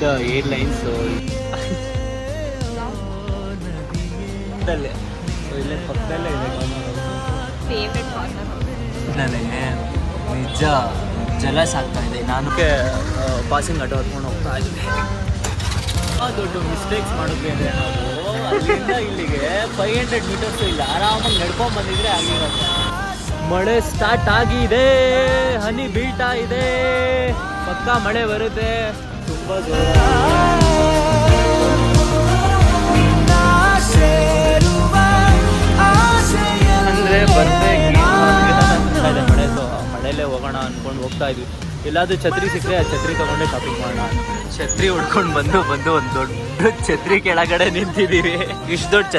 With airlines ಇಲ್ಲೇ ಪಕ್ಕದಲ್ಲೇ ಇದೆ ಫೇವ್ರೆಟ್ ಕಾರ್ನರ್. ನನಗೆ ನಿಜ ಜಲಸ್ ಆಗ್ತಾ ಇದೆ. ನಾನು ಪಾಸಿಂಗ್ ಆಟೋ ಹೊತ್ಕೊಂಡು ಹೋಗ್ತಾ ಇದ್ದೀನಿ. ದೊಡ್ಡ ಮಿಸ್ಟೇಕ್ಸ್ ಮಾಡಿದ್ವಿ ಅಂದರೆ ನಾವು ಅಲ್ಲಿಂದ ಇಲ್ಲಿಗೆ 500 ಮೀಟರ್ಸು ಇಲ್ಲ, ಆರಾಮಾಗಿ ನಡ್ಕೊಂಡು ಬಂದಿದ್ರೆ ಆಗಿರುತ್ತೆ. ಮಳೆ ಸ್ಟಾರ್ಟ್ ಆಗಿದೆ, ಹನಿ ಬೀಳ್ತಾ ಇದೆ, ಪಕ್ಕಾ ಮಳೆ ಬರುತ್ತೆ ತುಂಬ ಅಂದರೆ ಬರ್ಬೇಕು ಮಳೆಯಲ್ಲೇ ಹೋಗೋಣ ಅಂದ್ಕೊಂಡು ಹೋಗ್ತಾ ಇದ್ವಿ. ಎಲ್ಲಾದರೂ ಛತ್ರಿ ಸಿಕ್ಕರೆ ಆ ಛತ್ರಿ ತೊಗೊಂಡೆ ಶಾಪಿಂಗ್ ಮಾಡೋಣ. ಛತ್ರಿ ಹೊಡ್ಕೊಂಡು ಬಂದು ಒಂದು ದೊಡ್ಡ ಛತ್ರಿ ಕೆಳಗಡೆ ನಿಂತಿದ್ದೀವಿ. ಇಷ್ಟು ದೊಡ್ಡ